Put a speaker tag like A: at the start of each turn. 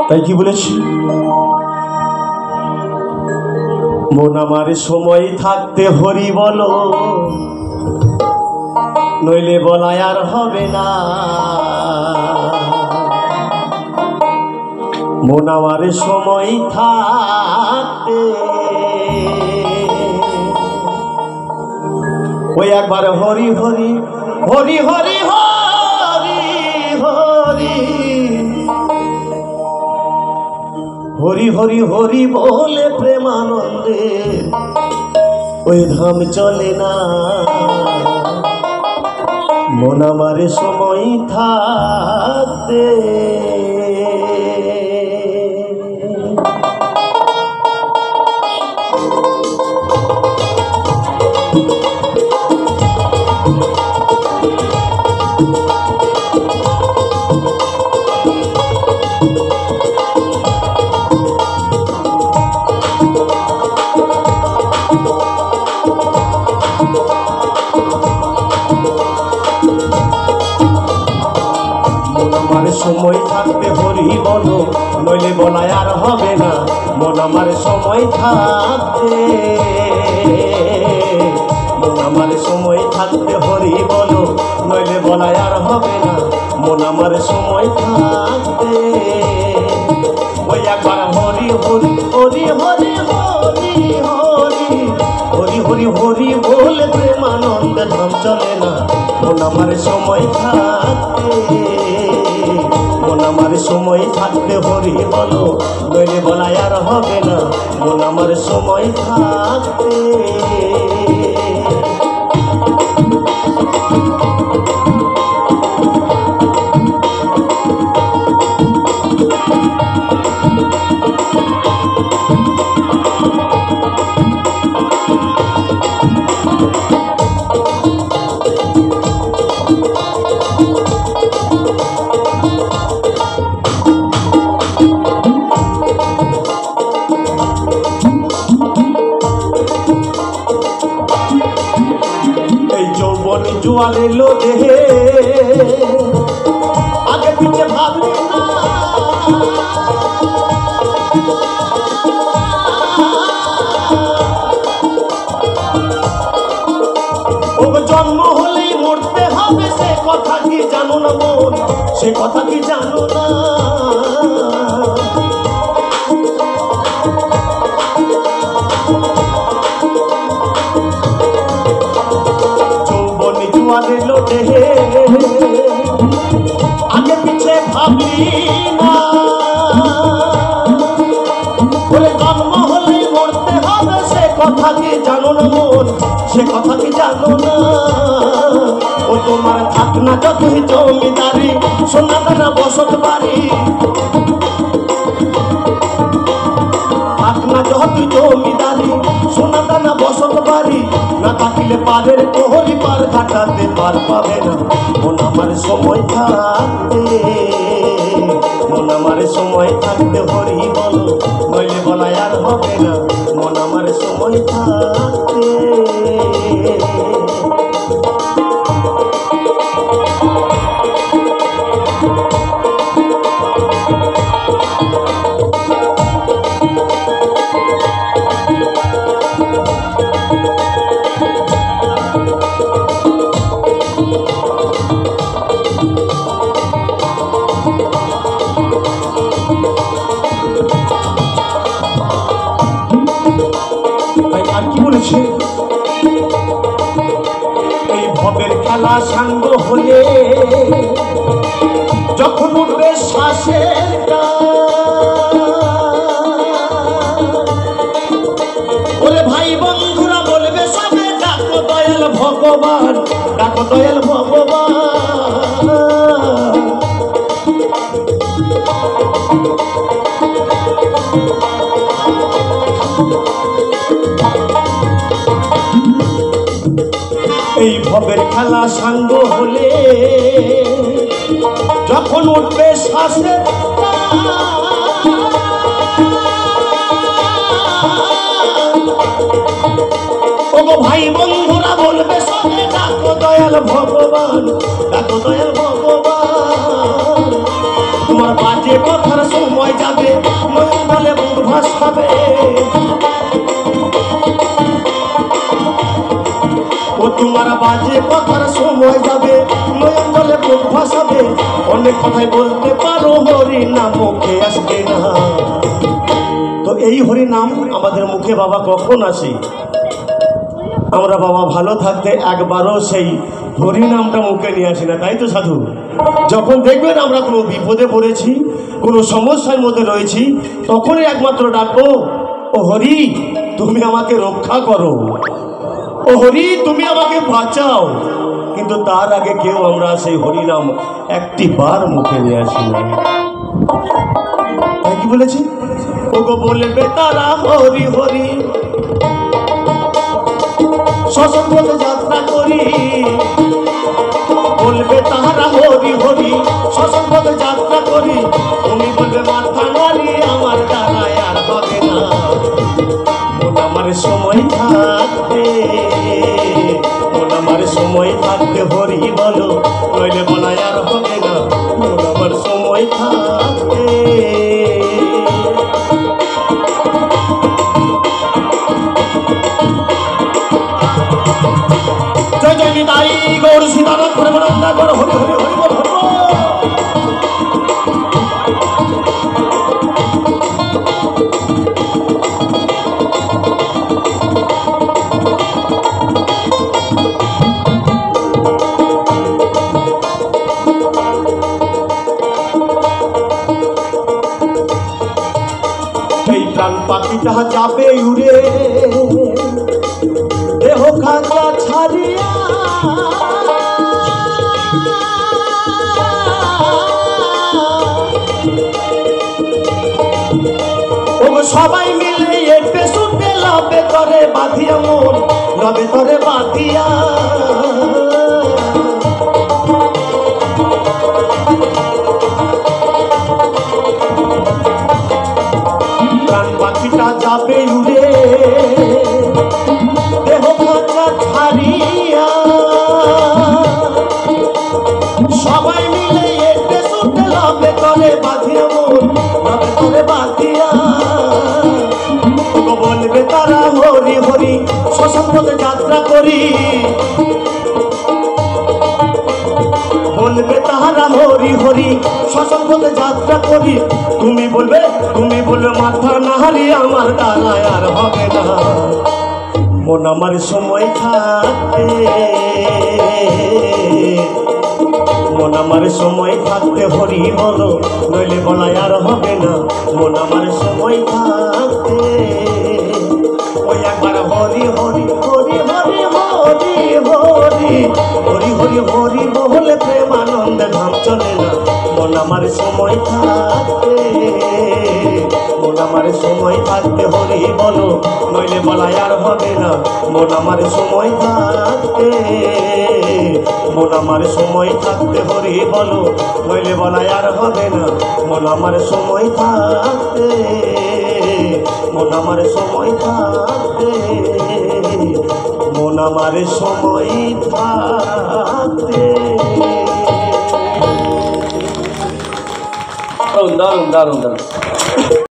A: তাই কি বলেছি, মন আমার সময় থাকতে হরি বলো, নইলে বলায় আর হবে না। মন আমার সময় থাকতে ওই একবার হরি হরি হরি হরি হরি হরি হরি হরি হরি বলে প্রেমানন্দে ওই ধাম চলে না। মন আমার সময় থাকতে সময় থাকতে হরি বলো, নইলে বলায় আর হবে না। মন আমার সময় থাকতে, মন আমার সময় থাকতে হরি বলো, নইলে বলায় আর হবে না। মন আমার সময় থাকতে ওই একবার হরি হরি হরি হরি হরি হরি হরি হরি হরি বলে প্রেমানন্দে ধাম চলে না। মন আমার সময় থাকতে, মন আমার সময় থাকতে হরি বলো, নইলে বলায় আর হবে না। মন আমার সময় থাকতে জোয়ার এলো দেহে, আগে পিছে ভাবলি না। ও জন্ম হলেই মরতে হবে, সে কথা কি জানো না বোন, সে কথা কি জানো না। আগে পিছে ভাবলি না, বলে জন্ম হলেই মরতে হবে, সে কথা কি জানো না মন, সে কথা কি জানো না। ও তোমার থাক না যতই জমিদারি, সোনা দানা বসত বাড়ি, থাক না যতই জমিদারি, সোনা দানা বসত বাড়ি, না থাকিলে পারের প্রহরী পার ঘাটাতে পার পাবে না। মন আমার সময় থাকতে, মন আমার সময় থাকতে হরি বলো, নইলে বলায় আর হবে না। মন আমার সময় থাকতে এই ভবের খেলা সাঙ্গ হলে যখন উঠবে শ্বাসের ওরে ভাই বন্ধুরা বলবে সবে ডাকো দয়াল ভগবান, ডাকো দয়াল ভগবান। এই ভবের খেলা সাঙ্গ হলে যখন উঠবে শ্বাসে, ওগো ভাই বন্ধুরা বলবে সবে ডাকো দয়াল ভগবান, ডাকো দয়াল ভগবান। কথার সময় যাবে, নয়ন জলে বুক ভাসাবে, অনেক কথাই বলতে পারো, হরি নাম মুখে আসবে না। তো এই হরি নাম আমাদের মুখে বাবা কখন আসে? আমরা বাবা ভালো থাকতে একবারও সেই হরি নামটা মুখে নিয়ে আসি না, তাই তো সাধু? যখন দেখবেন আমরা কোনো বিপদে পড়েছি, কোনো সমস্যার মধ্যে রয়েছি, তখনই একমাত্র ডাকবো, ও হরি তুমি আমাকে রক্ষা করো, ও হরি তুমি আমাকে বাঁচাও। কিন্তু তার আগে কেউ আমরা সেই হরি নাম একটি বার মুখে নিয়ে আসি না। তাই কি বলেছি? ওগো বলবে তারা হরি হরি, শ্মশান পথে যাত্রা করি, বলবে তাহারা হরি হরি, শ্মশান পথে যাত্রা করি, তুমি বলবে মাথা নাড়ি, আমার দ্বারায় আর হবে না। মন আমার সময় থাকতে, মন আমার সময় থাকতে হরি বলো, নইলে বলায় আর হবে না। মন আমার সময় থাকতে। জয় জয় নিতাই গৌর সীতানাথ প্রেমানন্দা গৌর হরি হরি হরি বল হরি বল। সেই প্রাণ পাখিটা যাবে উড়ে, দেহ খাঁচা ছাড়িয়া, সবাই মিলে এটে শুটে লবে তরে বাঁধিয়া, মন লবে তরে বাঁধিয়া। প্রাণ পাখিটা যাবে উড়ে, দেহ খাঁচা ছাড়িয়া, সবাই মিলে এটে শুটে লবে তরে বাঁধিয়া, মন লবে তরে বাঁধিয়া। বলবে তারা হরি হরি, শ্মশান পথে যাত্রা করি, বলবে তাহারা হরি হরি, শ্মশান পথে যাত্রা করি, তুমি বলবে মাথা নাহারি, আমার দ্বারায় আর হবে না। মন আমার সময় থাকতে, মন আমার সময় থাকতে হরি বলো, নইলে বলায় আর হবে না। মন আমার সময় থাকতে ওই একবার হরি হরি হরি হরি হরি হরি হরি হরি হরি বলে প্রেমানন্দে ধাম চলে না। মন আমার সময় থাকতে, মন আমার সময় থাকতে হরি বলো, নইলে বলায় আর হবে না। মন আমার সময় থাকতে, মন আমার সময় থাকতে হরি বলো, নইলে বলায় আর হবে না। মন আমার সময় থাকতে, মন আমার সময় থাকতে, মন আমার সময় থাকতে। দারুণ দারুণ দারুণ দারুণ।